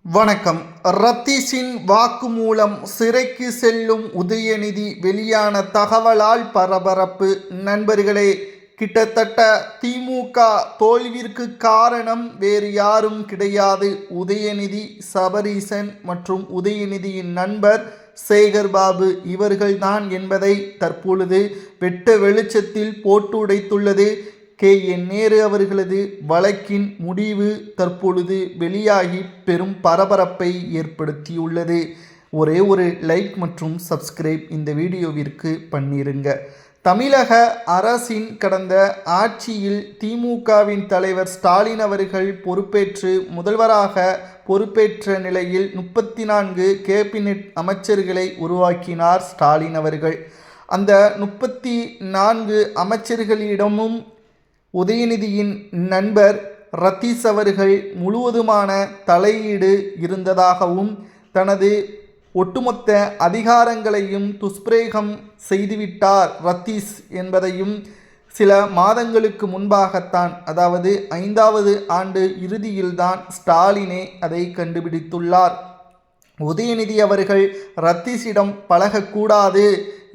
வணக்கம். ரத்தீஸின் வாக்குமூலம் சிறைக்கு செல்லும் உதயநிதி வெளியான தகவலால் பரபரப்பு. நண்பர்களே, கிட்டத்தட்ட திமுக தோல்விற்கு காரணம் வேறு யாரும் கிடையாது, உதயநிதி, சபரீசன் மற்றும் உதயநிதியின் நண்பர் சேகர்பாபு இவர்கள்தான் என்பதை தற்பொழுது வெட்ட வெளிச்சத்தில் போட்டு உடைத்துள்ளது KN நேரு அவர்களது வழக்கின் முடிவு தற்பொழுது வெளியாகி பெரும் பரபரப்பை ஏற்படுத்தியுள்ளது. ஒரே ஒரு லைக் மற்றும் சப்ஸ்கிரைப் இந்த வீடியோவிற்கு பண்ணிருங்க. தமிழக அரசின் கடந்த ஆட்சியில் திமுகவின் தலைவர் ஸ்டாலின் அவர்கள் பொறுப்பேற்று முதல்வராக பொறுப்பேற்ற நிலையில் 34 கேபினெட் அமைச்சர்களை உருவாக்கினார் ஸ்டாலின் அவர்கள். அந்த 34 அமைச்சர்களிடமும் உதயநிதியின் நண்பர் ரத்தீஸ் அவர்கள் முழுவதுமான தலையீடு இருந்ததாகவும் தனது ஒட்டுமொத்த அதிகாரங்களையும் துஷ்பிரயோகம் செய்துவிட்டார் ரத்தீஸ் என்பதையும் சில மாதங்களுக்கு முன்பாகத்தான், அதாவது 5வது ஆண்டு இறுதியில்தான் ஸ்டாலினே அதை கண்டுபிடித்துள்ளார். உதயநிதி அவர்கள் ரத்தீஸிடம் பழகக்கூடாது,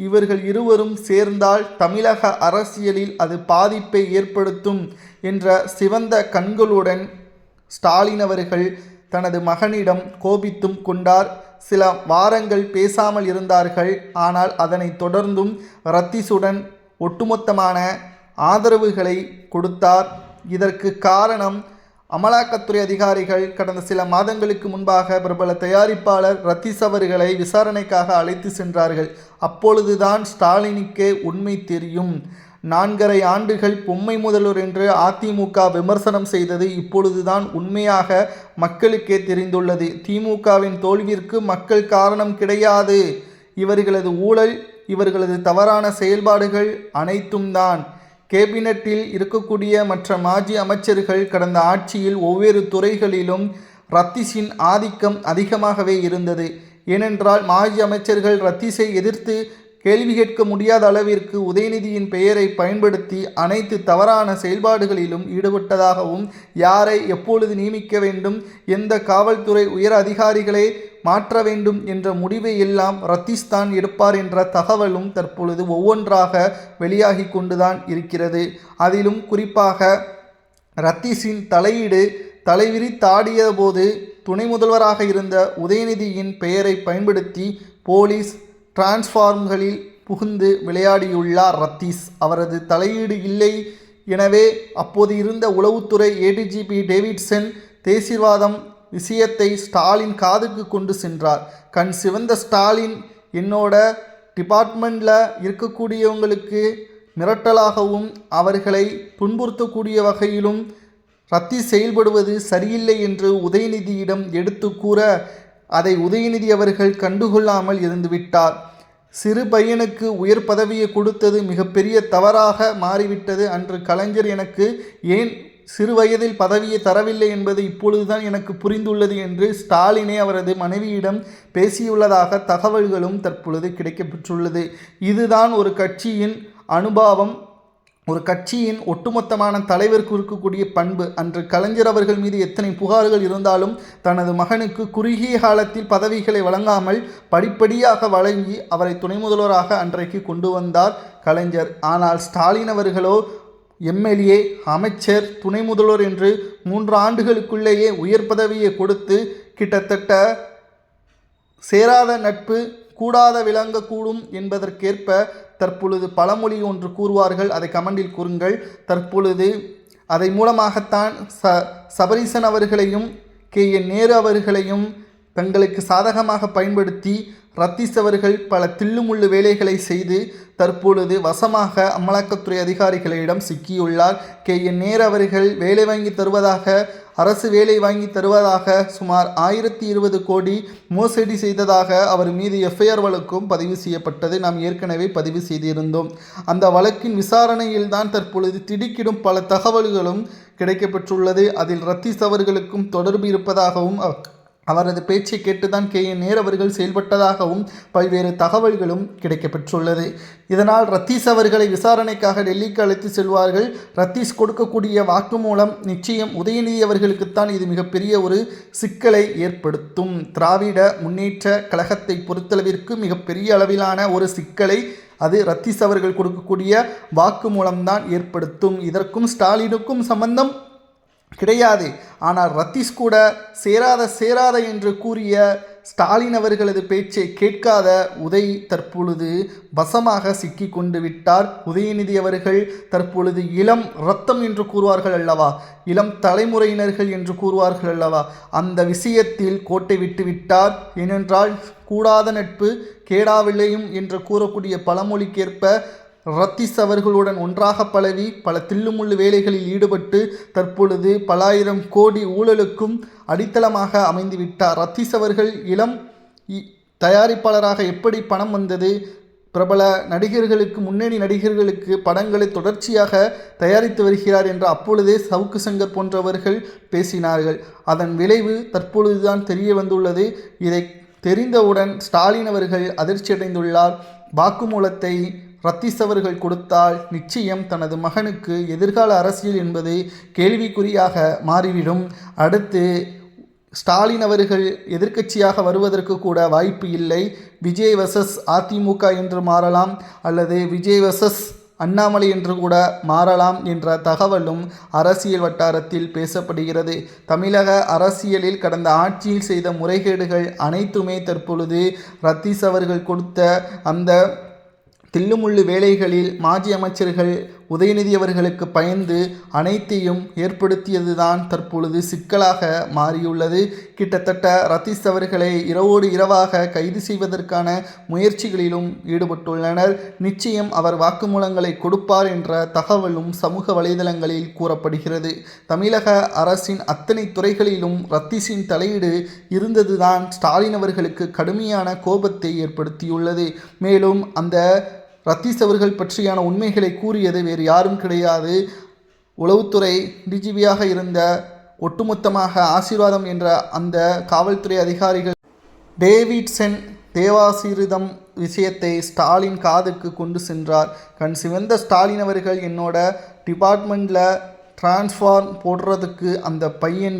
இவர்கள் இருவரும் சேர்ந்தால் தமிழக அரசியலில் அது பாதிப்பை ஏற்படுத்தும் என்ற சிவந்த கண்களுடன் ஸ்டாலின் அவர்கள் தனது மகனிடம் கோபித்தும் கொண்டார். சில வாரங்கள் பேசாமல் இருந்தார்கள். ஆனால் அதனைத் தொடர்ந்தும் ரத்தீஸுடன் ஒட்டுமொத்தமான ஆதரவுகளை கொடுத்தார். இதற்கு காரணம், அமலாக்கத்துறை அதிகாரிகள் கடந்த சில மாதங்களுக்கு முன்பாக பிரபல தயாரிப்பாளர் ரத்தீஸ் அவர்களை விசாரணைக்காக அழைத்து சென்றார்கள். அப்பொழுதுதான் ஸ்டாலினுக்கே உண்மை தெரியும். 4.5 ஆண்டுகள் பொம்மை முதல்வர் என்று அதிமுக விமர்சனம் செய்தது இப்பொழுதுதான் உண்மையாக மக்களுக்கே தெரிந்துள்ளது. திமுகவின் தோல்விற்கு மக்கள் காரணம் கிடையாது, இவர்களது ஊழல், இவர்களது தவறான செயல்பாடுகள் அனைத்தும் தான். கேபினட்டில் இருக்கக்கூடிய மற்ற மாஜி அமைச்சர்கள் கடந்த ஆட்சியில் ஒவ்வொரு துறைகளிலும் ரத்தீஸின் ஆதிக்கம் அதிகமாகவே இருந்தது. ஏனென்றால் மாஜி அமைச்சர்கள் ரத்தீஸை எதிர்த்து கேள்வி கேட்க முடியாத அளவிற்கு உதயநிதியின் பெயரை பயன்படுத்தி அனைத்து தவறான செயல்பாடுகளிலும் ஈடுபட்டதாகவும், யாரை எப்பொழுது நியமிக்க வேண்டும், எந்த காவல்துறை உயர் அதிகாரிகளை மாற்ற வேண்டும் என்ற முடிவை எல்லாம் ரத்தீஸ் தான் எடுப்பார் என்ற தகவலும் தற்பொழுது ஒவ்வொன்றாக வெளியாகி கொண்டுதான் இருக்கிறது. அதிலும் குறிப்பாக ரத்தீஸின் தலையீடு தலைவிரித்தாடிய போது துணை முதல்வராக இருந்த உதயநிதியின் பெயரை பயன்படுத்தி போலீஸ் டிரான்ஸ்ஃபார்ம்களில் புகுந்து விளையாடியுள்ளார் ரத்தீஸ். அவரது தலையீடு இல்லை. எனவே அப்போது இருந்த உளவுத்துறை ADGP டேவிட்சன் தேசியவாதம் விஷயத்தை ஸ்டாலின் காதுக்கு கொண்டு சென்றார். கண் சிவந்த ஸ்டாலின், என்னோட டிபார்ட்மெண்ட்டில் இருக்கக்கூடியவங்களுக்கு மிரட்டலாகவும் அவர்களை துன்புறுத்தக்கூடிய வகையிலும் ரத்தீஸ் செயல்படுவது சரியில்லை என்று உதயநிதியிடம் எடுத்து கூற, அதை உதயநிதி அவர்கள் கண்டுகொள்ளாமல் இருந்துவிட்டார். சிறு பையனுக்கு உயர் பதவியை கொடுத்தது மிகப்பெரிய தவறாக மாறிவிட்டது. அன்று கலைஞர் எனக்கு ஏன் சிறு வயதில் பதவியை தரவில்லை என்பது இப்பொழுதுதான் எனக்கு புரிந்துள்ளது என்று ஸ்டாலினே அவரது மனைவியிடம் பேசியுள்ளதாக தகவல்களும் தற்பொழுது கிடைக்கப்பெற்றுள்ளது. இதுதான் ஒரு கட்சியின் அனுபவம், ஒரு கட்சியின் ஒட்டுமொத்தமான தலைவருக்கு இருக்கக்கூடிய பண்பு. அன்று கலைஞர் அவர்கள் மீது எத்தனை புகார்கள் இருந்தாலும் தனது மகனுக்கு குறுகிய காலத்தில் பதவிகளை வழங்காமல் படிப்படியாக வழங்கி அவரை துணை முதல்வராக அன்றைக்கு கொண்டு வந்தார் கலைஞர். ஆனால் ஸ்டாலின் அவர்களோ MLA, அமைச்சர், துணை முதல்வர் என்று 3 ஆண்டுகளுக்குள்ளேயே உயர் பதவியை கொடுத்து கிட்டத்தட்ட சேராத நட்பு கூடாத விளங்கக்கூடும் என்பதற்கேற்ப தற்பொழுது பழமொழி ஒன்று கூறுவார்கள், அதை கமெண்டில் கூறுங்கள். தற்பொழுது அதை மூலமாகத்தான் சபரீசன் அவர்களையும் KN நேரு அவர்களையும் தங்களுக்கு சாதகமாக பயன்படுத்தி ரத்தீஸ் அவர்கள் பல தில்லுமுள்ளு வேலைகளை செய்து தற்பொழுது வசமாக அமலாக்கத்துறை அதிகாரிகளிடம் சிக்கியுள்ளார். KN நேரு அவர்கள் வேலை வாங்கி தருவதாக, அரசு வேலை வாங்கி தருவதாக சுமார் 1020 கோடி மோசடி செய்ததாக அவர் மீது FIR வழக்கும் பதிவு செய்யப்பட்டது. நாம் ஏற்கனவே பதிவு செய்திருந்தோம். அந்த வழக்கின் விசாரணையில் தான் தற்பொழுது திடுக்கிடும் பல தகவல்களும் கிடைக்கப்பெற்றுள்ளது. அதில் ரத்தீஸ் அவர்களுக்கும் தொடர்பு இருப்பதாகவும் அவரது பேச்சை கேட்டுதான் KN நேரு அவர்கள் செயல்பட்டதாகவும் பல்வேறு தகவல்களும் கிடைக்கப்பெற்றுள்ளது. இதனால் ரத்தீஸ் அவர்களை விசாரணைக்காக டெல்லிக்கு அழைத்து செல்வார்கள். ரத்தீஸ் கொடுக்கக்கூடிய வாக்குமூலம் நிச்சயம் உதயநிதி அவர்களுக்குத்தான் இது மிகப்பெரிய ஒரு சிக்கலை ஏற்படுத்தும். திராவிட முன்னேற்ற கழகத்தை பொறுத்தளவிற்கு மிகப்பெரிய அளவிலான ஒரு சிக்கலை அது ரத்தீஸ் அவர்கள் கொடுக்கக்கூடிய வாக்குமூலம்தான் ஏற்படுத்தும். இதற்கும் ஸ்டாலினுக்கும் சம்பந்தம் கிடையாது. ஆனால் ரத்தீஸ் கூட சேராத என்று கூறிய ஸ்டாலின் அவர்களது பேச்சை கேட்காத உதய் தற்பொழுது வசமாக சிக்கி கொண்டு விட்டார். உதயநிதி அவர்கள் தற்பொழுது இளம் ரத்தம் என்று கூறுவார்கள் அல்லவா, இளம் தலைமுறையினர்கள் என்று கூறுவார்கள் அல்லவா, அந்த விஷயத்தில் கோட்டை விட்டு விட்டார். ஏனென்றால் கூடாத நட்பு கேடாவில்லையும் என்று கூறக்கூடிய பழமொழிக்கேற்ப ரத்தீஸ் அவர்களுடன் ஒன்றாக பழவி பல தில்லுமுள்ளு வேலைகளில் ஈடுபட்டு தற்பொழுது பல ஆயிரம் கோடி ஊழலுக்கும் அடித்தளமாக அமைந்துவிட்டார். ரத்தீஸ் அவர்கள் இளம் தயாரிப்பாளராக எப்படி பணம் வந்தது, பிரபல நடிகர்களுக்கு முன்னணி நடிகர்களுக்கு படங்களை தொடர்ச்சியாக தயாரித்து வருகிறார் என்று அப்பொழுதே சவுக்கு சங்கர் போன்றவர்கள் பேசினார்கள். அதன் விளைவு தற்பொழுதுதான் தெரிய வந்துள்ளது. இதை தெரிந்தவுடன் ஸ்டாலின் அவர்கள் அதிர்ச்சியடைந்துள்ளார். வாக்குமூலத்தை ரத்தீஸ் அவர்கள் கொடுத்தால் நிச்சயம் தனது மகனுக்கு எதிர்கால அரசியல் என்பது கேள்விக்குறியாக மாறிவிடும். அடுத்து ஸ்டாலின் அவர்கள் எதிர்க்கட்சியாக வருவதற்கு கூட வாய்ப்பு இல்லை. விஜய் வர்சஸ் அதிமுக என்று மாறலாம், அல்லது விஜய் வர்சஸ் அண்ணாமலை என்று கூட மாறலாம் என்ற தகவலும் அரசியல் வட்டாரத்தில் பேசப்படுகிறது. தமிழக அரசியலில் கடந்த ஆட்சியில் செய்த முறைகேடுகள் அனைத்துமே தற்பொழுது ரத்தீஸ் அவர்கள் கொடுத்த அந்த தில்லுமுள்ளு வேலைகளில் மாஜி அமைச்சர்கள் உதயநிதி அவர்களுக்கு பயந்து அனைத்தையும் ஏற்படுத்தியதுதான் தற்பொழுது சிக்கலாக மாறியுள்ளது. கிட்டத்தட்ட ரத்தீஸ் அவர்களை இரவோடு இரவாக கைது செய்வதற்கான முயற்சிகளிலும் ஈடுபட்டுள்ளனர். நிச்சயம் அவர் வாக்குமூலங்களை கொடுப்பார் என்ற தகவலும் சமூக வலைதளங்களில் கூறப்படுகிறது. தமிழக அரசின் அத்தனை துறைகளிலும் ரத்தீஸின் தலையீடு இருந்ததுதான் ஸ்டாலின் அவர்களுக்கு கடுமையான கோபத்தை ஏற்படுத்தியுள்ளது. மேலும் அந்த ரத்தீஸ் அவர்கள் பற்றியான உண்மைகளை கூறியது வேறு யாரும் கிடையாது, உளவுத்துறை டிஜிபியாக இருந்த ஒட்டுமொத்தமாக ஆசீர்வாதம் என்ற அந்த காவல்துறை அதிகாரிகள் டேவிட்சன் தேவாசீர்வாதம் விஷயத்தை ஸ்டாலின் காதுக்கு கொண்டு சென்றார். கண் சிவந்த ஸ்டாலின் அவர்கள் என்னோட டிபார்ட்மெண்ட்டில் டிரான்ஸ்ஃபார்ம் போடுறதுக்கு அந்த பையன்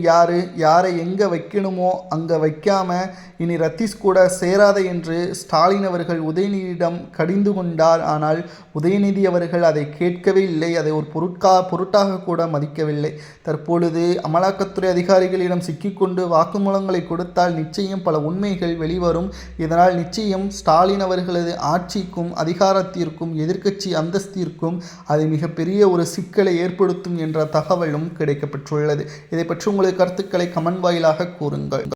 யாரை எங்கே வைக்கணுமோ அங்கே வைக்காமல் இனி ரத்தீஸ் கூட சேராத என்று ஸ்டாலின் அவர்கள் உதயநிதியிடம் கடிந்து கொண்டார். ஆனால் உதயநிதி அவர்கள் அதை கேட்கவே இல்லை, அதை ஒரு பொருட்டாக கூட மதிக்கவில்லை. தற்பொழுது அமலாக்கத்துறை அதிகாரிகளிடம் சிக்கிக்கொண்டு வாக்குமூலங்களை கொடுத்தால் நிச்சயம் பல உண்மைகள் வெளிவரும். இதனால் நிச்சயம் ஸ்டாலின் அவர்களது ஆட்சிக்கும் அதிகாரத்திற்கும் எதிர்க்கட்சி அந்தஸ்திற்கும் அது மிகப்பெரிய ஒரு சிக்கலை ஏற்படுத்தும் என்ற தகவலும் கிடைக்கப்பெற்றுள்ளது. இதை பற்றி உங்களது கருத்துக்களை கமெண்ட் வாயிலாக கூறுங்கள்.